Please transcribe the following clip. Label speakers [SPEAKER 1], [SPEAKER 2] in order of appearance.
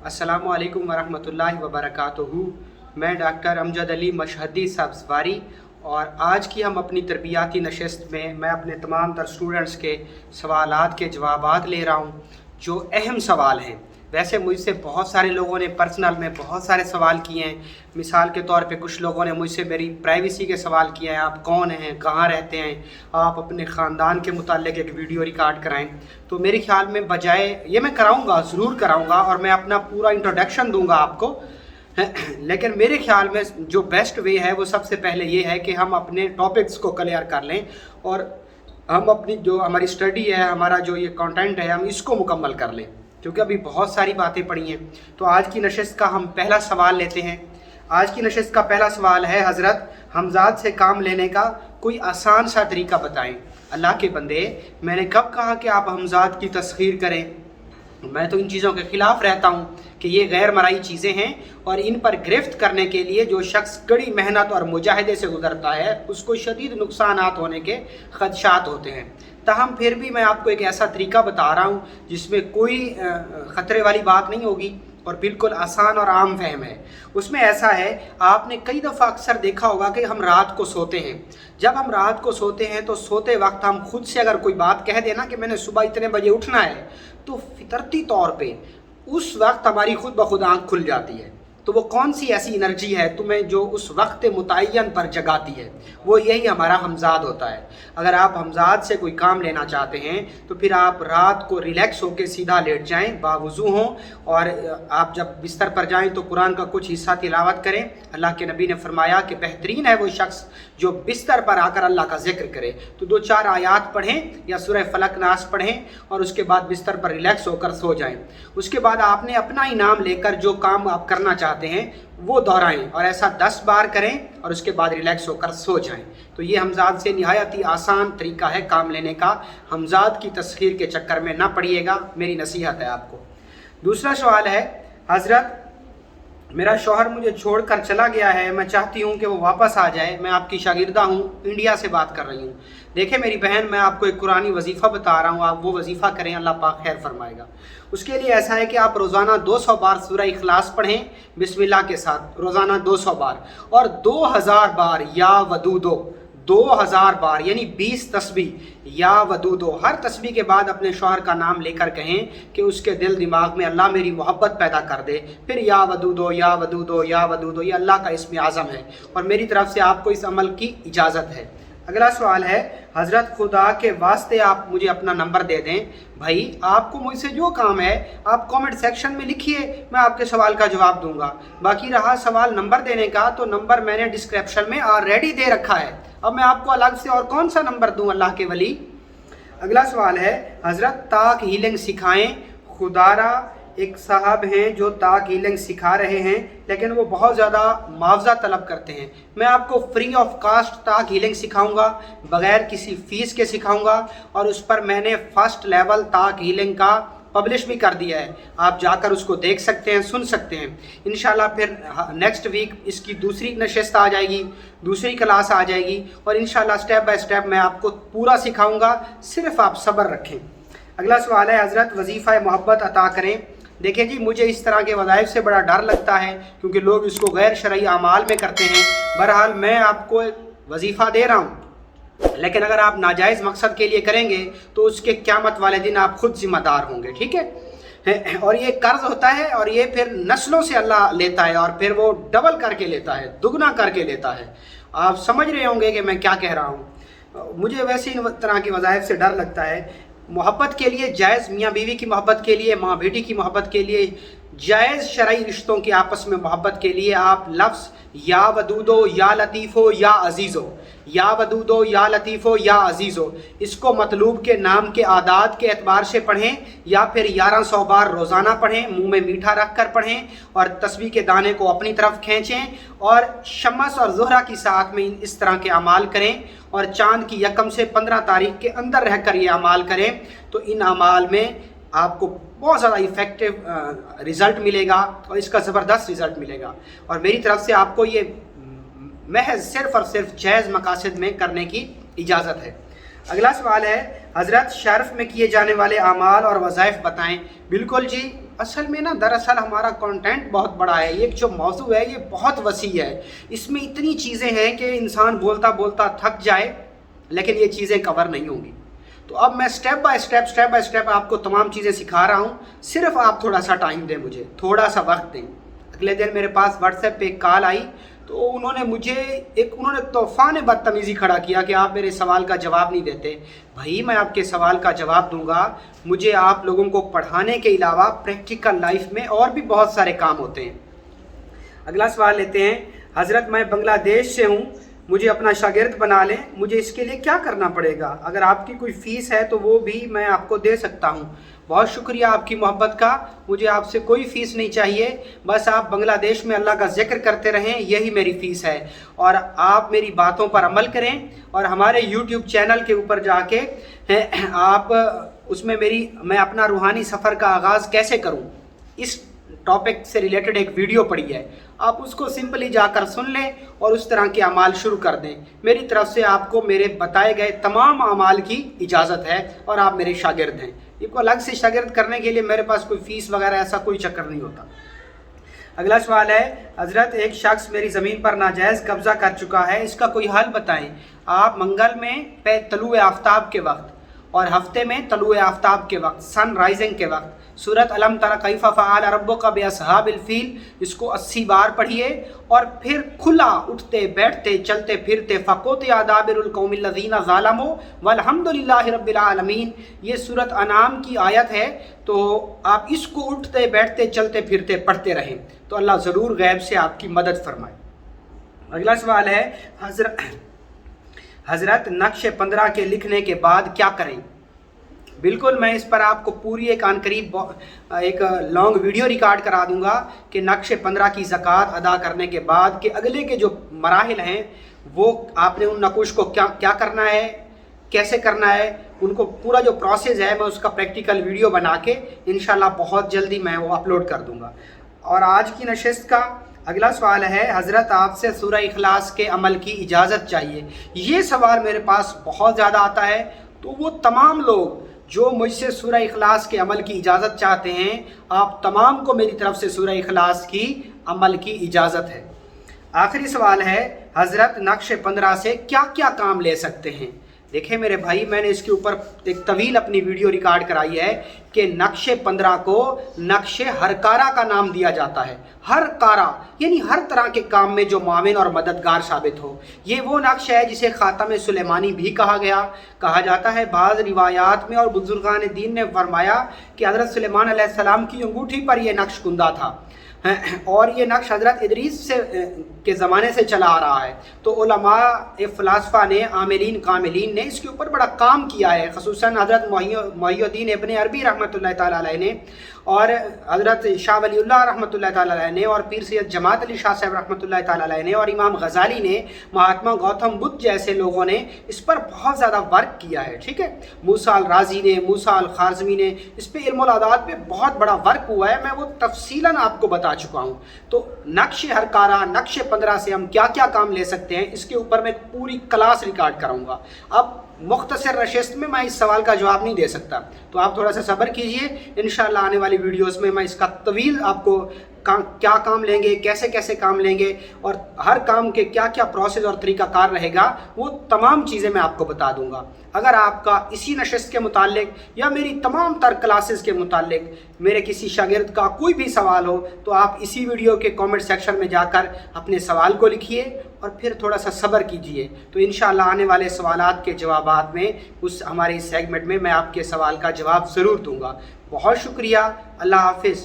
[SPEAKER 1] अस्सलामु अलैकुम वरहमतुल्लाहि वबरकातुहू। मैं डॉक्टर अमजद अली मशहदी सब्ज़वारी और आज की हम अपनी तरबियाती नशस्त में मैं अपने तमाम तर स्टूडेंट्स के सवालात के जवाबात ले रहा हूँ जो अहम सवाल हैं। वैसे मुझसे बहुत सारे लोगों ने पर्सनल में बहुत सारे सवाल किए हैं। मिसाल के तौर पे कुछ लोगों ने मुझसे मेरी प्राइवेसी के सवाल किए हैं, आप कौन हैं, कहाँ रहते हैं, आप अपने ख़ानदान के मुताल्लिक़ एक वीडियो रिकॉर्ड कराएं। तो मेरे ख्याल में बजाय ये मैं कराऊंगा, ज़रूर कराऊंगा और मैं अपना पूरा इंट्रोडक्शन दूंगा आपको लेकिन मेरे ख्याल में जो बेस्ट वे है वो सबसे पहले ये है कि हम अपने टॉपिक्स को क्लियर कर लें और हम अपनी जो हमारी स्टडी है, हमारा जो ये कंटेंट है, हम इसको मुकम्मल कर लें क्योंकि अभी बहुत सारी बातें पड़ी हैं। तो आज की नशिस्त का हम पहला सवाल लेते हैं। आज की नशिस्त का पहला सवाल है, हज़रत हमज़ाद से काम लेने का कोई आसान सा तरीका बताएं। अल्लाह के बंदे, मैंने कब कहा कि आप हमज़ाद की तस्खीर करें? मैं तो इन चीज़ों के ख़िलाफ़ रहता हूँ कि ये गैर मराई चीज़ें हैं और इन पर गिरफ्त करने के लिए जो शख्स कड़ी मेहनत और मुजाहिदे से गुजरता है उसको शदीद नुकसानात होने के ख़दशात होते हैं। ताहम फिर भी मैं आपको एक ऐसा तरीका बता रहा हूँ जिसमें कोई ख़तरे वाली बात नहीं होगी और बिल्कुल आसान और आम फहम है। उसमें ऐसा है, आपने कई दफ़ा अक्सर देखा होगा कि हम रात को सोते हैं। जब हम रात को सोते हैं तो सोते वक्त हम खुद से अगर कोई बात कह देना कि मैंने सुबह इतने बजे उठना है, तो फितरती तौर पे उस वक्त हमारी खुद ब खुद आँख खुल जाती है। तो वो कौन सी ऐसी एनर्जी है तुम्हें जो उस वक्त मुतय्यन पर जगाती है? वो यही हमारा हमज़ाद होता है। अगर आप हमज़ाद से कोई काम लेना चाहते हैं तो फिर आप रात को रिलैक्स होकर सीधा लेट जाएं, बावुज़ू हों और आप जब बिस्तर पर जाएं तो कुरान का कुछ हिस्सा तिलावत करें। अल्लाह के नबी ने फरमाया कि बेहतरीन है वो शख्स जो बिस्तर पर आकर अल्लाह का जिक्र करे। तो 2-4 आयात पढ़ें या सूरह फलक नास पढ़ें और उसके बाद बिस्तर पर रिलैक्स होकर सो जाएं। उसके बाद आपने अपना इनाम लेकर जो काम आप करना चाहते हैं वो दोहराएं और ऐसा 10 बार करें और उसके बाद रिलैक्स होकर सो जाएं। तो ये हमज़ाद से निहायत ही आसान तरीका है काम लेने का। हमज़ाद की तस्खीर के चक्कर में ना पड़िएगा, मेरी नसीहत है आपको। दूसरा सवाल है, हज़रत मेरा शौहर मुझे छोड़कर चला गया है, मैं चाहती हूँ कि वो वापस आ जाए। मैं आपकी शागिर्दा हूँ, इंडिया से बात कर रही हूँ। देखें मेरी बहन, मैं आपको एक कुरानी वजीफ़ा बता रहा हूँ, आप वो वजीफ़ा करें, अल्लाह पाक खैर फरमाएगा। उसके लिए ऐसा है कि आप रोज़ाना 200 बार सूरह इखलास पढ़ें बिस्मिल्लाह के साथ, रोज़ाना 200 बार और 2000 बार या वदूदो, 2000 बार यानी 20 तस्बीह या वदूदो। हर तस्बीह के बाद अपने शौहर का नाम लेकर कहें कि उसके दिल दिमाग में अल्लाह मेरी मोहब्बत पैदा कर दे। फिर या वदूदो या वदूदो या वदूदो, ये अल्लाह का इस्म आज़म है और मेरी तरफ से आपको इस अमल की इजाज़त है। अगला सवाल है, हज़रत खुदा के वास्ते आप मुझे अपना नंबर दे दें। भाई, आपको मुझसे जो काम है आप कमेंट सेक्शन में लिखिए, मैं आपके सवाल का जवाब दूंगा। बाकी रहा सवाल नंबर देने का, तो नंबर मैंने डिस्क्रिप्शन में ऑलरेडी दे रखा है। अब मैं आपको अलग से और कौन सा नंबर दूं अल्लाह के वली। अगला सवाल है, हज़रत ताक हीलिंग सिखाएं। खुदारा एक साहब हैं जो ताक हीलिंग सिखा रहे हैं लेकिन वो बहुत ज़्यादा मुआवजा तलब करते हैं। मैं आपको फ्री ऑफ कास्ट ताक हीलिंग सिखाऊंगा, बग़ैर किसी फ़ीस के सिखाऊंगा और उस पर मैंने फ़र्स्ट लेवल ताक हीलिंग का पब्लिश भी कर दिया है। आप जाकर उसको देख सकते हैं, सुन सकते हैं। इंशाल्लाह फिर नेक्स्ट वीक इसकी दूसरी नशिस्त आ जाएगी, दूसरी क्लास आ जाएगी और इंशाल्लाह स्टेप बाय स्टेप मैं आपको पूरा सिखाऊंगा, सिर्फ आप सब्र रखें। अगला सवाल है, हज़रत वजीफ़ा मोहब्बत अता करें। देखिए जी, मुझे इस तरह के वज़ाइफ से बड़ा डर लगता है क्योंकि लोग इसको गैर शरई अमाल में करते हैं। बहरहाल मैं आपको वजीफ़ा दे रहा हूँ, लेकिन अगर आप नाजायज़ मकसद के लिए करेंगे तो उसके क़यामत वाले दिन आप खुद ज़िम्मेदार होंगे, ठीक है। और ये कर्ज़ होता है और ये फिर नस्लों से अल्लाह लेता है और फिर वो डबल करके लेता है, दुगना करके लेता है। आप समझ रहे होंगे कि मैं क्या कह रहा हूँ। मुझे वैसे इन तरह की वज़ाइफ से डर लगता है। मोहब्बत के लिए जायज़, मियाँ बीवी की मोहब्बत के लिए, माँ बेटी की मोहब्बत के लिए, जायज़ शरई रिश्तों की आपस में मोहब्बत के लिए आप लफ्ज़ या वदूदो या लतीफ़ो या अज़ीज़ो, या वदूदो या लतीफ़ो या अज़ीज़ो, इसको मतलूब के नाम के आदात के एतबार से पढ़ें या फिर 1100 बार रोज़ाना पढ़ें, मुंह में मीठा रख कर पढ़ें और तस्बीह के दाने को अपनी तरफ खींचें और शम्स और ज़ोहरा की साथ में इस तरह के अमाल करें और चाँद की 1 से 15 तारीख के अंदर रहकर ये अमाल करें। तो इन अमाल में आपको बहुत ज़्यादा इफ़ेक्टिव रिज़ल्ट मिलेगा और इसका ज़बरदस्त रिज़ल्ट मिलेगा और मेरी तरफ से आपको ये महज सिर्फ़ और सिर्फ जायज़ मकासद में करने की इजाज़त है। अगला सवाल है, हज़रत शर्फ में किए जाने वाले अमाल और वज़ाइफ बताएं। बिल्कुल जी, असल में ना दरअसल हमारा कंटेंट बहुत बड़ा है, ये जो मौजू है ये बहुत वसी है, इसमें इतनी चीज़ें हैं कि इंसान बोलता बोलता थक जाए, लेकिन ये चीज़ें कवर नहीं होंगी। तो अब मैं स्टेप बाय स्टेप आपको तमाम चीज़ें सिखा रहा हूँ, सिर्फ आप थोड़ा सा टाइम दें, मुझे थोड़ा सा वक्त दें। अगले दिन मेरे पास व्हाट्सएप पे एक कॉल आई, तो उन्होंने तूफ़ान बदतमीज़ी खड़ा किया कि आप मेरे सवाल का जवाब नहीं देते। भाई मैं आपके सवाल का जवाब दूंगा, मुझे आप लोगों को पढ़ाने के अलावा प्रैक्टिकल लाइफ में और भी बहुत सारे काम होते हैं। अगला सवाल लेते हैं, हज़रत मैं बांग्लादेश से हूँ, मुझे अपना शागिर्द बना लें, मुझे इसके लिए क्या करना पड़ेगा? अगर आपकी कोई फ़ीस है तो वो भी मैं आपको दे सकता हूँ। बहुत शुक्रिया आपकी मोहब्बत का, मुझे आपसे कोई फ़ीस नहीं चाहिए, बस आप बांग्लादेश में अल्लाह का ज़िक्र करते रहें, यही मेरी फ़ीस है। और आप मेरी बातों पर अमल करें और हमारे यूट्यूब चैनल के ऊपर जाके आप उसमें मैं अपना रूहानी सफ़र का आगाज़ कैसे करूँ, इस टॉपिक से रिलेटेड एक वीडियो पड़ी है, आप उसको सिंपली जाकर सुन लें और उस तरह के अमाल शुरू कर दें। मेरी तरफ से आपको मेरे बताए गए तमाम अमाल की इजाज़त है और आप मेरे शागिर्द हैं। इनको अलग से शागिर्द करने के लिए मेरे पास कोई फ़ीस वगैरह ऐसा कोई चक्कर नहीं होता। अगला सवाल है, हज़रत एक शख्स मेरी ज़मीन पर नाजायज़ कब्ज़ा कर चुका है, इसका कोई हल बताएं। आप मंगल में तलुए आफ्ताब के वक्त और हफ्ते में तलुए आफ्ताब के वक्त, सन राइजिंग के वक्त सूरत अलम तरा कैफ़ फ़अल रब्बुका बिअस्हाबिल फ़ील इसको 80 बार पढ़िए और फिर खुला उठते बैठते चलते फिरते फ़क़ुत आदाबिरुल कौमिल लज़ीना ज़ालमू वल्हम्दुलिल्लाहि रब्बिल आलमीन, ये सूरत अनाम की आयत है। तो आप इसको उठते बैठते चलते फिरते पढ़ते रहें तो अल्लाह ज़रूर गैब से आपकी मदद फरमाए। अगला सवाल है, हज़रत नक्श 15 के लिखने के बाद क्या करें? बिल्कुल, मैं इस पर आपको पूरी एक आनकरीब एक लॉन्ग वीडियो रिकॉर्ड करा दूंगा कि नक्श 15 की ज़कात अदा करने के बाद के अगले के जो मराहिल हैं वो आपने उन नकुश को क्या करना है, कैसे करना है, उनको पूरा जो प्रोसेस है मैं उसका प्रैक्टिकल वीडियो बना के इंशाल्लाह बहुत जल्दी मैं वो अपलोड कर दूंगा। और आज की नशिस्त का अगला सवाल है, हज़रत आपसे सूरह इखलास के अमल की इजाज़त चाहिए। ये सवाल मेरे पास बहुत ज़्यादा आता है, तो वो तमाम लोग जो मुझसे सूरह इखलास के अमल की इजाज़त चाहते हैं, आप तमाम को मेरी तरफ से सूरह इखलास की अमल की इजाज़त है। आखिरी सवाल है, हज़रत नक्श 15 से क्या क्या काम ले सकते हैं? देखें मेरे भाई, मैंने इसके ऊपर एक तवील अपनी वीडियो रिकॉर्ड कराई है कि नक्श 15 को नक्श हरकारा का नाम दिया जाता है। हर कारा यानी हर तरह के काम में जो माविन और मददगार साबित हो। ये वो नक्श है जिसे ख़ातम सुलेमानी भी कहा जाता है। बाज़ रिवायात में और बुजुर्गान दीन ने फरमाया कि हज़रत सुलेमान अलैहिस्सलाम की अंगूठी पर यह नक्श कुंदा था और ये नक्श हज़रत इदरीस के ज़माने से चला आ रहा है। तो उलमा फ़लासफ़ा ने, आमिलीन कामिलीन ने इसके ऊपर बड़ा काम किया है, ख़ुसूसन हज़रत मुहियुद्दीन इब्न अरबी रहमतुल्लाहि तआला अलैह ने और हज़रत शाह वलीउल्लाह रहमतुल्लाहि तआला अलैह ने और पीर सैयद जमात अली शाह साहब रहमतुल्लाहि तआला अलैह ने और इमाम गज़ाली ने, महात्मा गौतम बुद्ध जैसे लोगों ने इस पर बहुत ज़्यादा वर्क किया है। ठीक है, मूसा अल राज़ी ने, मूसा अल ख़ारज़मी ने, इस पर इल्मुल अदाद पे बहुत बड़ा वर्क हुआ है, मैं वो तफसीलन आपको बता चुका हूँ। तो नक्श हरकारा, नक्श 15 से हम क्या क्या काम ले सकते हैं, इसके ऊपर मैं पूरी क्लास रिकॉर्ड कराऊंगा। अब मुख्तसर नशिस्त में मैं इस सवाल का जवाब नहीं दे सकता, तो आप थोड़ा सा सब्र कीजिए। इंशाअल्लाह आने वाली वीडियोस में मैं इसका तवील आपको क्या काम लेंगे, कैसे कैसे काम लेंगे और हर काम के क्या क्या प्रोसेस और तरीक़ाकार रहेगा, वो तमाम चीज़ें मैं आपको बता दूंगा। अगर आपका इसी नशिस्त के मुतालिक या मेरी तमाम तर क्लासेस के मुतालिक मेरे किसी शागिर्द का कोई भी सवाल हो, तो आप इसी वीडियो के कमेंट सेक्शन में जाकर अपने सवाल को लिखिए और फिर थोड़ा सा सब्र कीजिए। तो इंशाअल्लाह आने वाले सवालात के जवाबात में उस हमारे इस सेगमेंट में मैं आपके सवाल का जवाब ज़रूर दूँगा। बहुत शुक्रिया, अल्लाह हाफिज़।